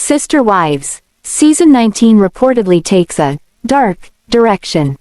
Sister Wives. Season 19 reportedly takes a dark direction.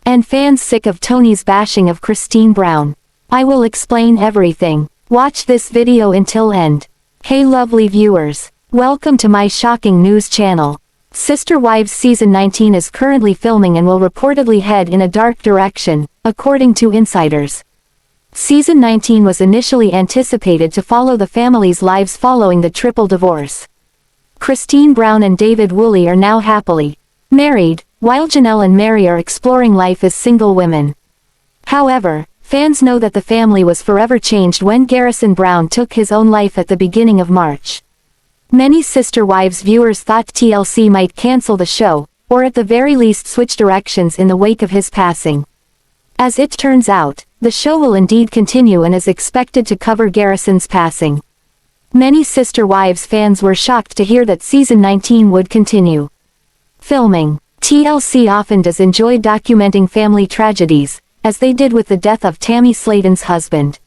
And fans sick of Tony's bashing of Christine Brown. I will explain everything. Watch this video until end. Hey lovely viewers. Welcome to my shocking news channel. Sister Wives Season 19 is currently filming and will reportedly head in a dark direction, according to insiders. Season 19 was initially anticipated to follow the family's lives following the triple divorce. Christine Brown and David Woolley are now happily married, while Janelle and Meri are exploring life as single women. However, fans know that the family was forever changed when Garrison Brown took his own life at the beginning of March. Many Sister Wives viewers thought TLC might cancel the show, or at the very least switch directions in the wake of his passing. As it turns out, the show will indeed continue and is expected to cover Garrison's passing. Many Sister Wives fans were shocked to hear that Season 19 would continue filming. TLC often does enjoy documenting family tragedies, as they did with the death of Tammy Slaton's husband.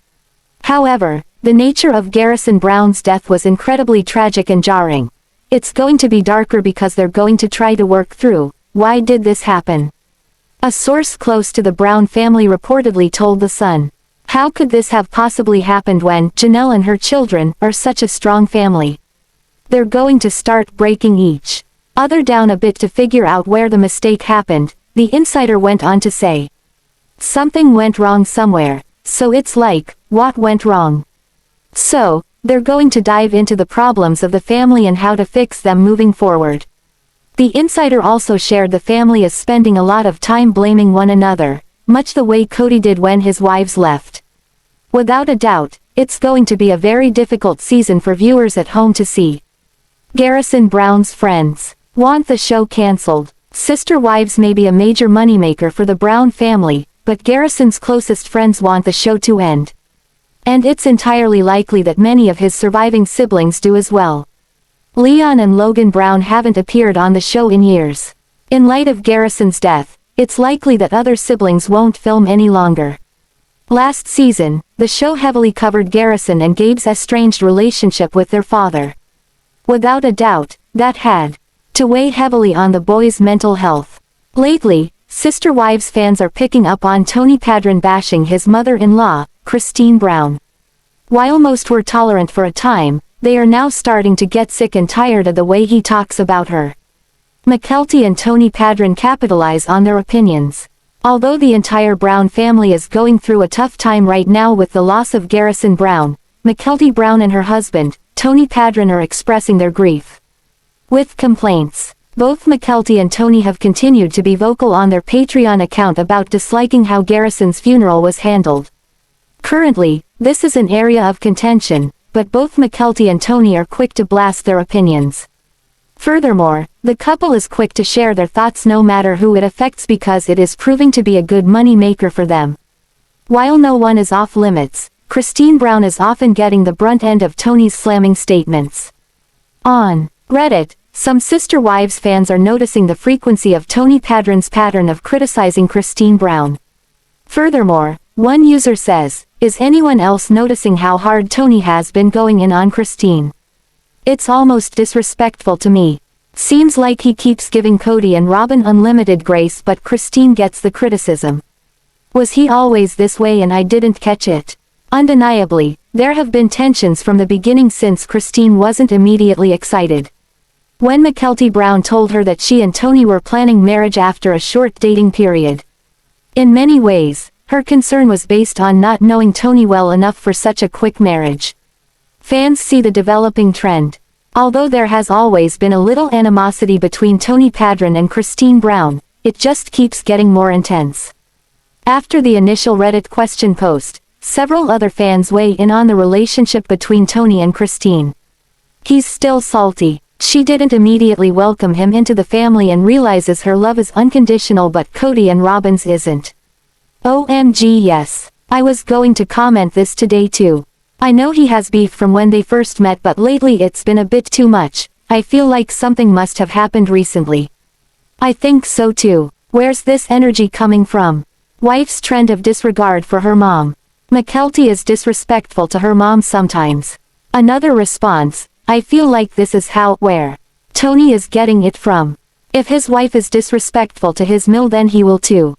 However, the nature of Garrison Brown's death was incredibly tragic and jarring. It's going to be darker because they're going to try to work through, why did this happen? A source close to the Brown family reportedly told The Sun. How could this have possibly happened when Janelle and her children are such a strong family? They're going to start breaking each other down a bit to figure out where the mistake happened, the insider went on to say. Something went wrong somewhere, so it's like, what went wrong? So, they're going to dive into the problems of the family and how to fix them moving forward. The insider also shared the family is spending a lot of time blaming one another, much the way Kody did when his wives left. Without a doubt, it's going to be a very difficult season for viewers at home to see. Garrison Brown's friends want the show cancelled. Sister Wives may be a major moneymaker for the Brown family, but Garrison's closest friends want the show to end. And it's entirely likely that many of his surviving siblings do as well. Leon and Logan Brown haven't appeared on the show in years. In light of Garrison's death, it's likely that other siblings won't film any longer. Last season, the show heavily covered Garrison and Gabe's estranged relationship with their father. Without a doubt, that had to weigh heavily on the boys' mental health. Lately, Sister Wives fans are picking up on Tony Padron bashing his mother-in-law, Christine Brown. While most were tolerant for a time, they are now starting to get sick and tired of the way he talks about her. Mykelti and Tony Padron capitalize on their opinions. Although the entire Brown family is going through a tough time right now with the loss of Garrison Brown, Mykelti Brown and her husband, Tony Padron, are expressing their grief with complaints. Both Mykelti and Tony have continued to be vocal on their Patreon account about disliking how Garrison's funeral was handled. Currently, this is an area of contention, but both Mykelti and Tony are quick to blast their opinions. Furthermore, the couple is quick to share their thoughts no matter who it affects because it is proving to be a good money maker for them. While no one is off limits, Christine Brown is often getting the brunt end of Tony's slamming statements. On Reddit, some Sister Wives fans are noticing the frequency of Tony Padron's pattern of criticizing Christine Brown. Furthermore, one user says, "Is anyone else noticing how hard Tony has been going in on Christine? It's almost disrespectful to me. Seems like he keeps giving Kody and Robyn unlimited grace but Christine gets the criticism. Was he always this way and I didn't catch it?" Undeniably, there have been tensions from the beginning since Christine wasn't immediately excited when Mykelti Brown told her that she and Tony were planning marriage after a short dating period. In many ways, her concern was based on not knowing Tony well enough for such a quick marriage. Fans see the developing trend. Although there has always been a little animosity between Tony Padron and Christine Brown, it just keeps getting more intense. After the initial Reddit question post, several other fans weigh in on the relationship between Tony and Christine. He's still salty. She didn't immediately welcome him into the family and realizes her love is unconditional, but Kody and Robyn's isn't. OMG yes. I was going to comment this today too. I know he has beef from when they first met, but lately it's been a bit too much. I feel like something must have happened recently. I think so too. Where's this energy coming from? Wife's trend of disregard for her mom. Mykelti is disrespectful to her mom sometimes. Another response, I feel like this is how, where Tony is getting it from. If his wife is disrespectful to his mill, then he will too.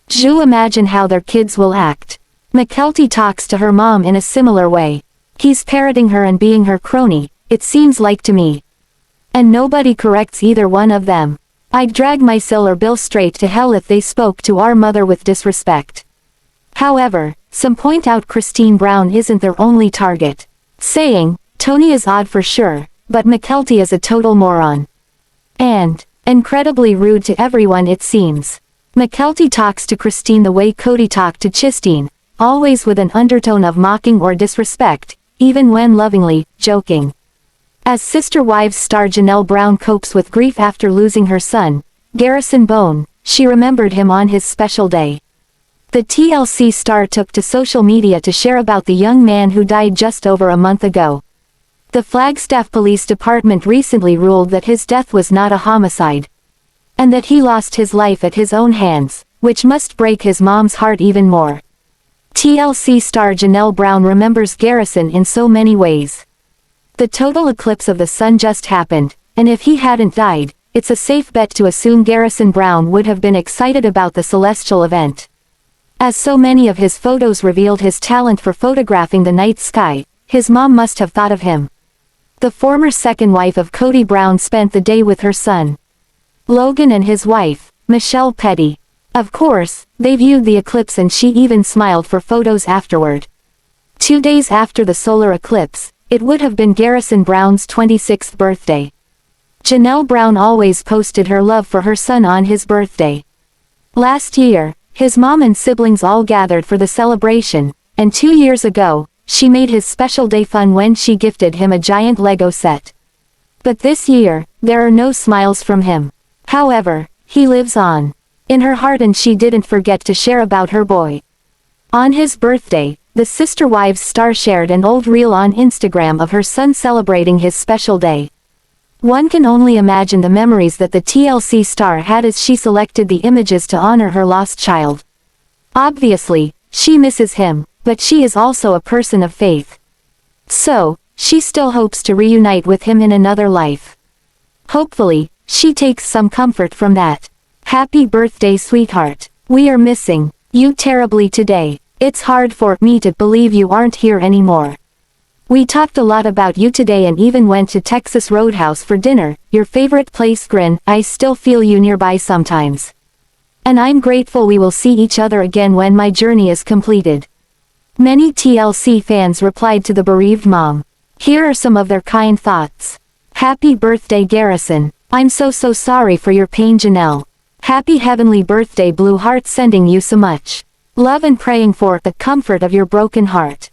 Imagine how their kids will act. Mykelti talks to her mom in a similar way. He's parroting her and being her crony, it seems like to me. And nobody corrects either one of them. I'd drag my Sil or Bill straight to hell if they spoke to our mother with disrespect. However, some point out Christine Brown isn't their only target, saying, Tony is odd for sure, but Mykelti is a total moron. And incredibly rude to everyone it seems. Mykelti talks to Christine the way Kody talked to Christine, always with an undertone of mocking or disrespect, even when lovingly joking. As Sister Wives star Janelle Brown copes with grief after losing her son, Garrison Bone, she remembered him on his special day. The TLC star took to social media to share about the young man who died just over a month ago. The Flagstaff Police Department recently ruled that his death was not a homicide, and that he lost his life at his own hands, which must break his mom's heart even more. TLC star Janelle Brown remembers Garrison in so many ways. The total eclipse of the sun just happened, and if he hadn't died, it's a safe bet to assume Garrison Brown would have been excited about the celestial event. As so many of his photos revealed his talent for photographing the night sky, his mom must have thought of him. The former second wife of Kody Brown spent the day with her son, Logan, and his wife, Mykelti. Of course, they viewed the eclipse and she even smiled for photos afterward. 2 days after the solar eclipse, it would have been Garrison Brown's 26th birthday. Janelle Brown always posted her love for her son on his birthday. Last year, his mom and siblings all gathered for the celebration, and 2 years ago, she made his special day fun when she gifted him a giant Lego set. But this year, there are no smiles from him. However, he lives on in her heart, and she didn't forget to share about her boy. On his birthday, the Sister Wives star shared an old reel on Instagram of her son celebrating his special day. One can only imagine the memories that the TLC star had as she selected the images to honor her lost child. Obviously, she misses him, but she is also a person of faith. So, she still hopes to reunite with him in another life. Hopefully, she takes some comfort from that. Happy birthday, sweetheart. We are missing you terribly today. It's hard for me to believe you aren't here anymore. We talked a lot about you today and even went to Texas Roadhouse for dinner, your favorite place. Grin, I still feel you nearby sometimes. And I'm grateful we will see each other again when my journey is completed. Many TLC fans replied to the bereaved mom. Here are some of their kind thoughts. Happy birthday, Garrison. I'm so sorry for your pain, Janelle. Happy heavenly birthday, Blue Heart, sending you so much love and praying for the comfort of your broken heart.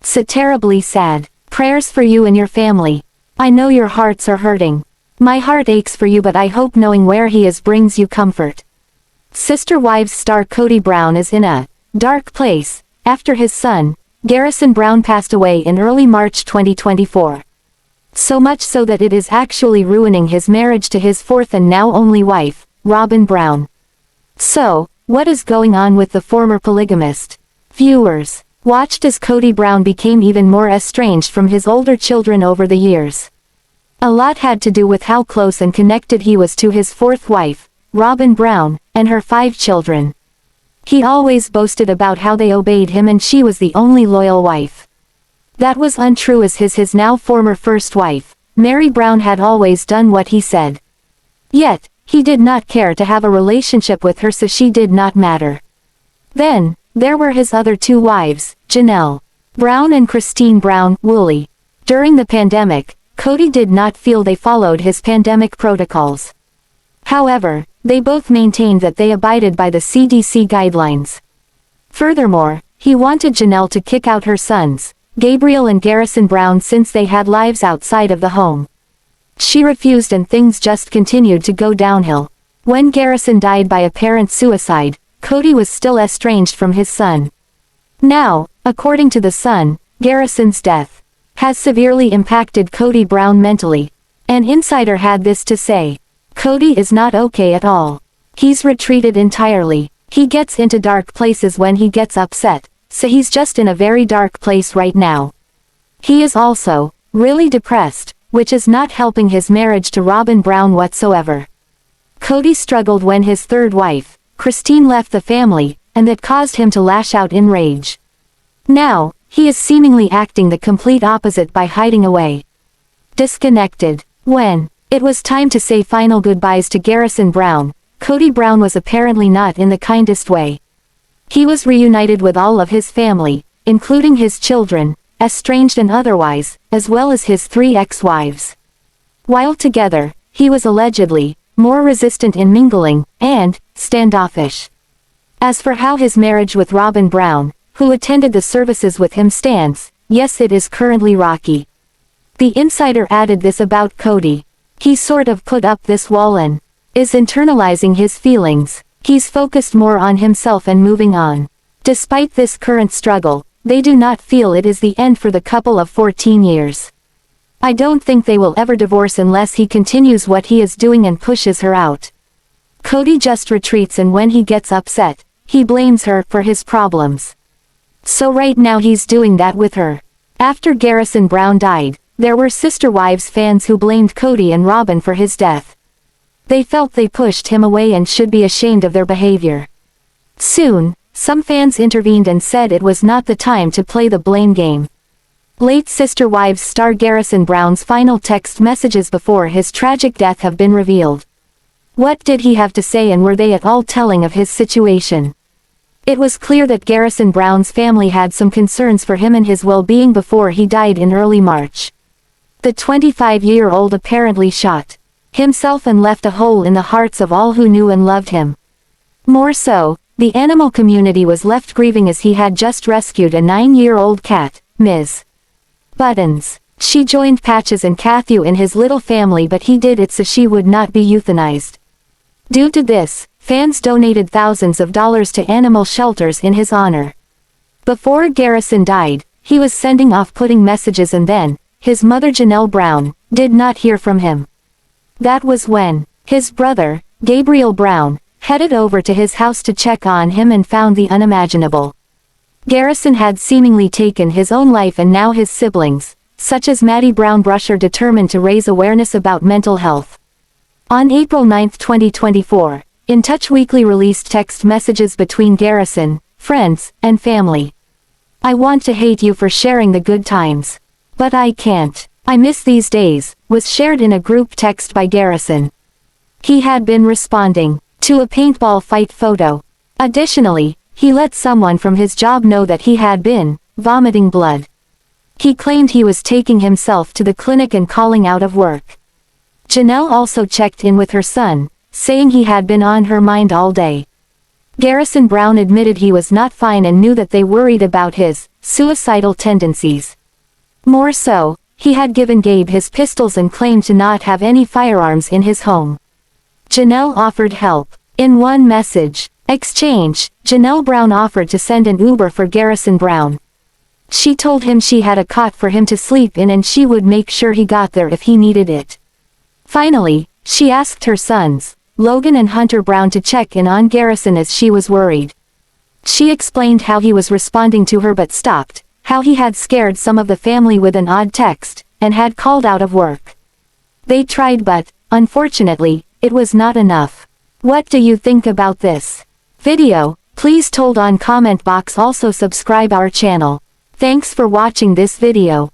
So terribly sad. Prayers for you and your family. I know your hearts are hurting. My heart aches for you, but I hope knowing where he is brings you comfort. Sister Wives star Kody Brown is in a dark place after his son, Garrison Brown, passed away in early March 2024. So much so that it is actually ruining his marriage to his fourth and now only wife, Robyn Brown. So, what is going on with the former polygamist? Viewers watched as Kody Brown became even more estranged from his older children over the years. A lot had to do with how close and connected he was to his fourth wife, Robyn Brown, and her 5 children. He always boasted about how they obeyed him and she was the only loyal wife. That was untrue, as his now former first wife, Meri Brown, had always done what he said. Yet, he did not care to have a relationship with her, so she did not matter. Then, there were his other 2 wives, Janelle Brown and Christine Brown, Wooly. During the pandemic, Kody did not feel they followed his pandemic protocols. However, they both maintained that they abided by the CDC guidelines. Furthermore, he wanted Janelle to kick out her sons, Gabriel and Garrison Brown, since they had lives outside of the home. She refused and things just continued to go downhill. When Garrison died by apparent suicide, Kody was still estranged from his son. Now, according to the son, Garrison's death has severely impacted Kody Brown mentally. An insider had this to say. Kody is not okay at all. He's retreated entirely. He gets into dark places when he gets upset, so he's just in a very dark place right now. He is also really depressed, which is not helping his marriage to Robyn Brown whatsoever. Kody struggled when his third wife, Christine, left the family, and that caused him to lash out in rage. Now, he is seemingly acting the complete opposite by hiding away. Disconnected. When it was time to say final goodbyes to Garrison Brown, Kody Brown was apparently not in the kindest way. He was reunited with all of his family, including his children, estranged and otherwise, as well as his 3 ex-wives. While together, he was allegedly more resistant in mingling, and standoffish. As for how his marriage with Robyn Brown, who attended the services with him, stands, yes, it is currently rocky. The insider added this about Kody: he sort of put up this wall and is internalizing his feelings. He's focused more on himself and moving on. Despite this current struggle, they do not feel it is the end for the couple of 14 years. I don't think they will ever divorce unless he continues what he is doing and pushes her out. Kody just retreats, and when he gets upset, he blames her for his problems. So right now he's doing that with her. After Garrison Brown died, there were Sister Wives fans who blamed Kody and Robyn for his death. They felt they pushed him away and should be ashamed of their behavior. Soon, some fans intervened and said it was not the time to play the blame game. Late Sister Wives star Garrison Brown's final text messages before his tragic death have been revealed. What did he have to say, and were they at all telling of his situation? It was clear that Garrison Brown's family had some concerns for him and his well-being before he died in early March. The 25-year-old apparently shot himself and left a hole in the hearts of all who knew and loved him. More so, the animal community was left grieving, as he had just rescued a 9-year-old cat, Ms. Buttons. She joined Patches and Kathu in his little family, but he did it so she would not be euthanized. Due to this, fans donated thousands of dollars to animal shelters in his honor. Before Garrison died, he was sending off putting messages, and then, his mother Janelle Brown, did not hear from him. That was when his brother, Gabriel Brown, headed over to his house to check on him and found the unimaginable. Garrison had seemingly taken his own life, and now his siblings, such as Maddie Brown Brush, are determined to raise awareness about mental health. On April 9, 2024, In Touch Weekly released text messages between Garrison, friends, and family. "I want to hate you for sharing the good times. But I can't. I miss these days," was shared in a group text by Garrison. He had been responding to a paintball fight photo. Additionally, he let someone from his job know that he had been vomiting blood. He claimed he was taking himself to the clinic and calling out of work. Janelle also checked in with her son, saying he had been on her mind all day. Garrison Brown admitted he was not fine and knew that they worried about his suicidal tendencies. More so, he had given Gabe his pistols and claimed to not have any firearms in his home. Janelle offered help. In one message exchange, Janelle Brown offered to send an Uber for Garrison Brown. She told him she had a cot for him to sleep in and she would make sure he got there if he needed it. Finally, she asked her sons, Logan and Hunter Brown, to check in on Garrison as she was worried. She explained how he was responding to her but stopped, how he had scared some of the family with an odd text, and had called out of work. They tried, but, unfortunately, it was not enough. What do you think about this video? Please told on comment box. Also subscribe our channel. Thanks for watching this video.